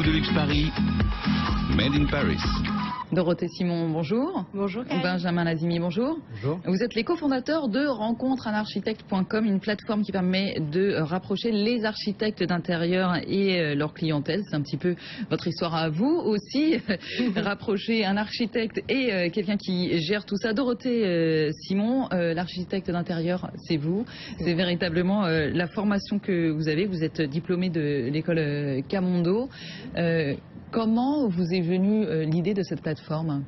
de Luxe Paris, Made in Paris. Dorothée Simon, bonjour. Bonjour. Karen. Benjamin Lazimi, bonjour. Bonjour. Vous êtes les cofondateurs de rencontreunarchitecte.com, une plateforme qui permet de rapprocher les architectes d'intérieur et leur clientèle. C'est un petit peu votre histoire à vous aussi, rapprocher un architecte et quelqu'un qui gère tout ça. Dorothée Simon, l'architecte d'intérieur, c'est vous. C'est véritablement la formation que vous avez. Vous êtes diplômé de l'école Camondo. Comment vous est venue l'idée de cette plateforme ?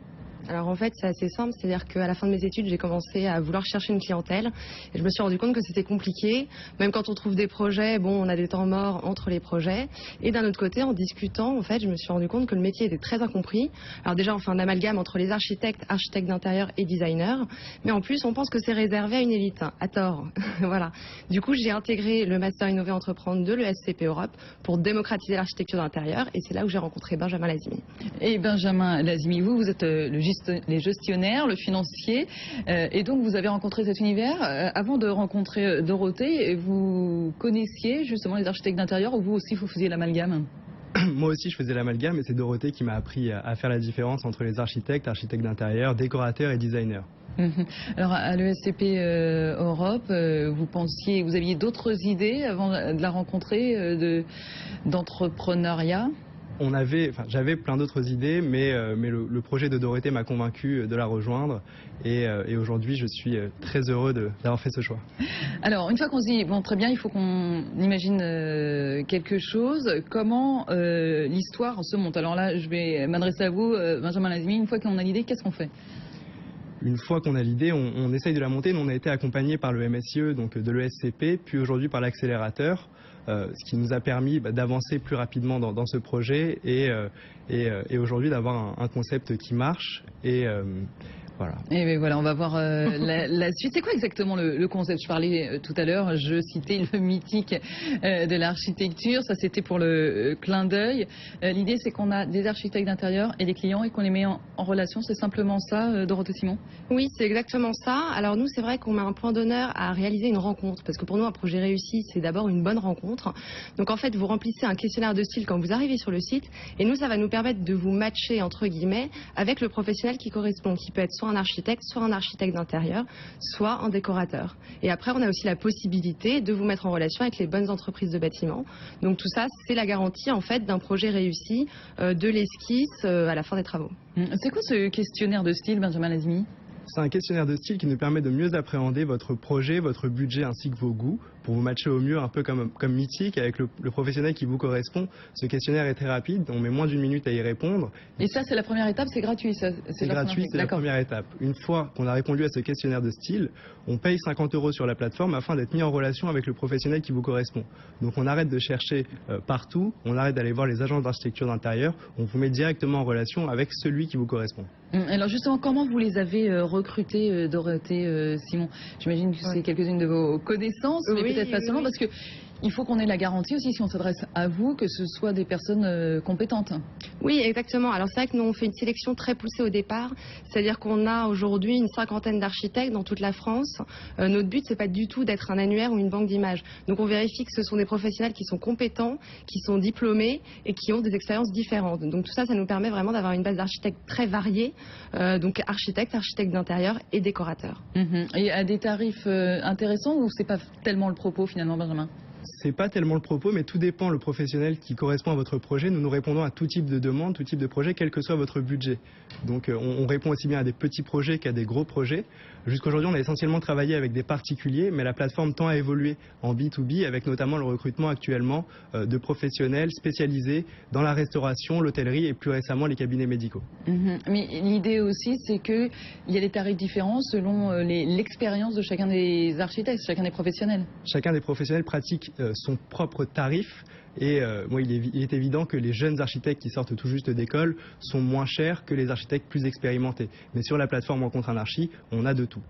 Alors en fait c'est assez simple, c'est-à-dire qu'à la fin de mes études j'ai commencé à vouloir chercher une clientèle et je me suis rendu compte que c'était compliqué, même quand on trouve des projets, bon on a des temps morts entre les projets, et d'un autre côté en discutant en fait je me suis rendu compte que le métier était très incompris. Alors déjà on fait un amalgame entre les architectes d'intérieur et designers, mais en plus on pense que c'est réservé à une élite, à tort. Voilà. Du coup j'ai intégré le Master Innover Entreprendre de l'ESCP Europe pour démocratiser l'architecture d'intérieur et c'est là où j'ai rencontré Benjamin Lazimi. Et Benjamin Lazimi, vous êtes les gestionnaires, le financier, et donc vous avez rencontré cet univers. Avant de rencontrer Dorothée, vous connaissiez justement les architectes d'intérieur ou vous aussi vous faisiez l'amalgame ? Moi aussi, je faisais l'amalgame et c'est Dorothée qui m'a appris à faire la différence entre les architectes d'intérieur, décorateurs et designers. Alors à l'ESCP Europe, vous aviez d'autres idées avant de la rencontrer d'entrepreneuriat ? J'avais plein d'autres idées, mais le projet de Dorothée m'a convaincu de la rejoindre et aujourd'hui je suis très heureux d'avoir fait ce choix. Alors une fois qu'on se dit, bon très bien, il faut qu'on imagine quelque chose, comment l'histoire se monte. Alors là je vais m'adresser à vous, Benjamin Lazimi, une fois qu'on a l'idée, qu'est-ce qu'on fait ? Une fois qu'on a l'idée, on essaye de la monter. Nous, on a été accompagné par le MSIE, donc de l'ESCP, puis aujourd'hui par l'accélérateur, ce qui nous a permis d'avancer plus rapidement dans ce projet et aujourd'hui d'avoir un concept qui marche. Voilà. Et bien voilà, on va voir la suite. C'est quoi exactement le concept ? Je parlais tout à l'heure, je citais le mythique de l'architecture. Ça, c'était pour le clin d'œil. L'idée, c'est qu'on a des architectes d'intérieur et des clients et qu'on les met en relation. C'est simplement ça, Dorothée Simon ? Oui, c'est exactement ça. Alors nous, c'est vrai qu'on met un point d'honneur à réaliser une rencontre. Parce que pour nous, un projet réussi, c'est d'abord une bonne rencontre. Donc en fait, vous remplissez un questionnaire de style quand vous arrivez sur le site. Et nous, ça va nous permettre de vous matcher, entre guillemets, avec le professionnel qui correspond, qui peut être soit un architecte d'intérieur, soit un décorateur. Et après, on a aussi la possibilité de vous mettre en relation avec les bonnes entreprises de bâtiments. Donc tout ça, c'est la garantie en fait d'un projet réussi, de l'esquisse à la fin des travaux. C'est quoi ce questionnaire de style, Benjamin Lazimi ? C'est un questionnaire de style qui nous permet de mieux appréhender votre projet, votre budget ainsi que vos goûts pour vous matcher au mieux un peu comme mythique avec le professionnel qui vous correspond. Ce questionnaire est très rapide, on met moins d'une minute à y répondre. Et ça, c'est la première étape, c'est gratuit ça ? C'est gratuit, c'est la première étape. Une fois qu'on a répondu à ce questionnaire de style, on paye 50 € sur la plateforme afin d'être mis en relation avec le professionnel qui vous correspond. Donc on arrête de chercher partout, on arrête d'aller voir les agences d'architecture d'intérieur, on vous met directement en relation avec celui qui vous correspond. Alors justement, comment vous les avez recrutés, Dorothée Simon ? J'imagine que c'est quelques-unes de vos connaissances, mais peut-être pas seulement, parce que il faut qu'on ait la garantie aussi, si on s'adresse à vous, que ce soit des personnes compétentes. Oui, exactement. Alors c'est vrai que nous, on fait une sélection très poussée au départ. C'est-à-dire qu'on a aujourd'hui une 50aine d'architectes dans toute la France. Notre but, c'est pas du tout d'être un annuaire ou une banque d'images. Donc on vérifie que ce sont des professionnels qui sont compétents, qui sont diplômés et qui ont des expériences différentes. Donc tout ça, ça nous permet vraiment d'avoir une base d'architectes très variée. Donc architectes d'intérieur et décorateurs. Et à des tarifs intéressants ou c'est pas tellement le propos finalement, Benjamin ? C'est pas tellement le propos, mais tout dépend le professionnel qui correspond à votre projet. Nous répondons à tout type de demande, tout type de projet, quel que soit votre budget. Donc on répond aussi bien à des petits projets qu'à des gros projets. Jusqu'aujourd'hui, on a essentiellement travaillé avec des particuliers, mais la plateforme tend à évoluer en B2B, avec notamment le recrutement actuellement de professionnels spécialisés dans la restauration, l'hôtellerie et plus récemment les cabinets médicaux. Mais l'idée aussi, c'est qu'il y a des tarifs différents selon l'expérience de chacun des architectes, chacun des professionnels. Chacun des professionnels pratique son propre tarif. Et il est évident que les jeunes architectes qui sortent tout juste d'école sont moins chers que les architectes plus expérimentés. Mais sur la plateforme Rencontre un Archi, on a de tout.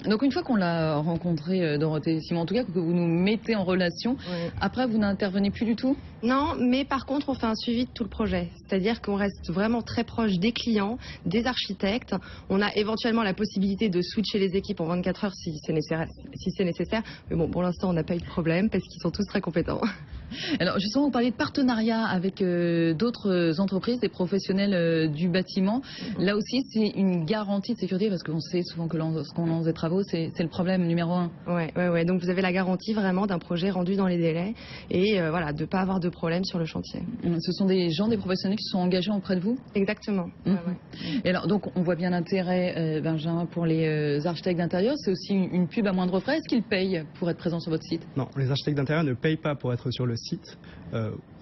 Donc une fois qu'on l'a rencontré, Dorothée Simon, en tout cas que vous nous mettez en relation, après vous n'intervenez plus du tout ? Non, mais par contre on fait un suivi de tout le projet. C'est-à-dire qu'on reste vraiment très proche des clients, des architectes. On a éventuellement la possibilité de switcher les équipes en 24 heures si c'est nécessaire. Mais bon, pour l'instant on n'a pas eu de problème parce qu'ils sont tous très compétents. Alors justement, vous parliez de partenariat avec d'autres entreprises, des professionnels du bâtiment. Là aussi, c'est une garantie de sécurité parce qu'on sait souvent que lorsqu'on lance des travaux, c'est le problème numéro un. Ouais. Donc vous avez la garantie vraiment d'un projet rendu dans les délais et voilà, de ne pas avoir de problème sur le chantier. Ce sont des gens, des professionnels qui sont engagés auprès de vous? Exactement. Et alors, donc, on voit bien l'intérêt, Benjamin, pour les architectes d'intérieur. C'est aussi une pub à moindre frais. Est-ce qu'ils payent pour être présents sur votre site? Non, les architectes d'intérieur ne payent pas pour être sur le site.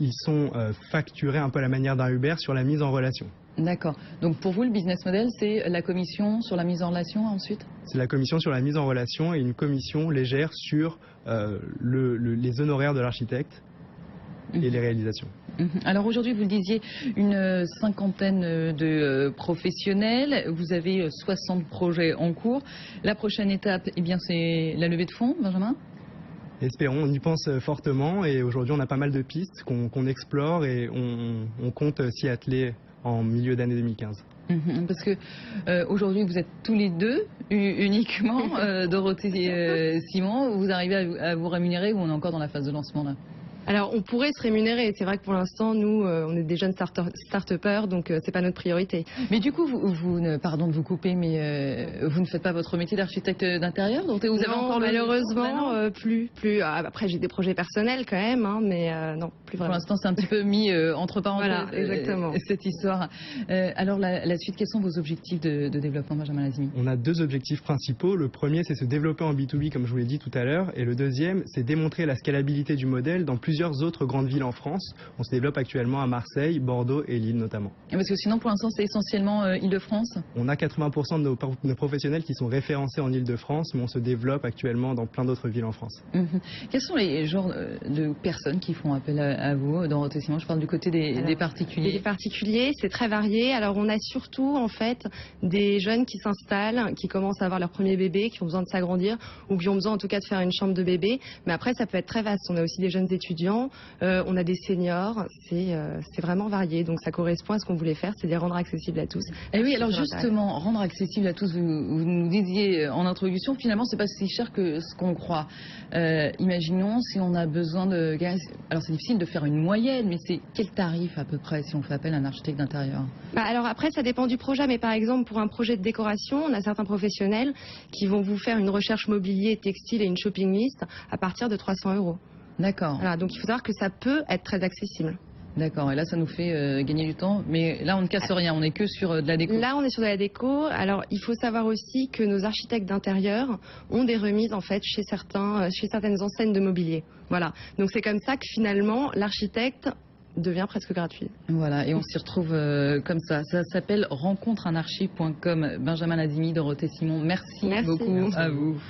Ils sont facturés un peu à la manière d'un Uber sur la mise en relation. D'accord. Donc pour vous, le business model, c'est la commission sur la mise en relation ensuite? C'est la commission sur la mise en relation et une commission légère sur les honoraires de l'architecte et les réalisations. Alors aujourd'hui, vous le disiez, une cinquantaine de professionnels. Vous avez 60 projets en cours. La prochaine étape, eh bien, c'est la levée de fonds, Benjamin? Espérons, on y pense fortement et aujourd'hui on a pas mal de pistes qu'on explore et on compte s'y atteler en milieu d'année 2015. Parce que aujourd'hui vous êtes tous les deux uniquement, Dorothée et Simon, vous arrivez à vous rémunérer ou on est encore dans la phase de lancement là? Alors, on pourrait se rémunérer. C'est vrai que pour l'instant, nous, on est des jeunes start-upers, donc c'est pas notre priorité. Mais du coup, pardon de vous couper, mais vous ne faites pas votre métier d'architecte d'intérieur? Donc vous avez encore malheureusement, plus. Après, j'ai des projets personnels quand même, hein, mais non, plus vraiment. Pour l'instant, c'est un petit peu mis entre parenthèses. Voilà, exactement. Cette histoire. Alors, la suite, quels sont vos objectifs de développement, Benjamin Lazimi? On a deux objectifs principaux. Le premier, c'est se développer en B2B, comme je vous l'ai dit tout à l'heure, et le deuxième, c'est démontrer la scalabilité du modèle dans plusieurs autres grandes villes en France. On se développe actuellement à Marseille, Bordeaux et Lille notamment. Et parce que sinon, pour l'instant, c'est essentiellement Île-de-France? On a 80% de nos professionnels qui sont référencés en Île-de-France, mais on se développe actuellement dans plein d'autres villes en France. Quels sont les genres de personnes qui font appel à vous, Dorothée Simon? Je parle du côté des particuliers. Les particuliers, c'est très varié. Alors, on a surtout, en fait, des jeunes qui s'installent, qui commencent à avoir leur premier bébé, qui ont besoin de s'agrandir, ou qui ont besoin, en tout cas, de faire une chambre de bébé. Mais après, ça peut être très vaste. On a aussi des jeunes étudiants. On a des seniors, c'est vraiment varié, donc ça correspond à ce qu'on voulait faire, c'est de les rendre accessibles à tous. Et oui, alors justement, rendre accessible à tous, vous nous disiez en introduction, finalement c'est pas si cher que ce qu'on croit. Imaginons si on a besoin de gaz, alors c'est difficile de faire une moyenne, mais c'est quel tarif à peu près si on fait appel à un architecte d'intérieur? Alors après ça dépend du projet, mais par exemple pour un projet de décoration, on a certains professionnels qui vont vous faire une recherche mobilier, textile et une shopping list à partir de 300 €. D'accord. Voilà, donc il faut savoir que ça peut être très accessible. D'accord, et là ça nous fait gagner du temps, mais là on ne casse rien, on n'est que sur de la déco. Là on est sur de la déco, alors il faut savoir aussi que nos architectes d'intérieur ont des remises en fait chez certaines enseignes de mobilier. Voilà, donc c'est comme ça que finalement l'architecte devient presque gratuit. Voilà, et on s'y retrouve comme ça. Ça s'appelle rencontreanarchie.com. Benjamin Lazimi, Dorothée Simon, merci beaucoup à vous.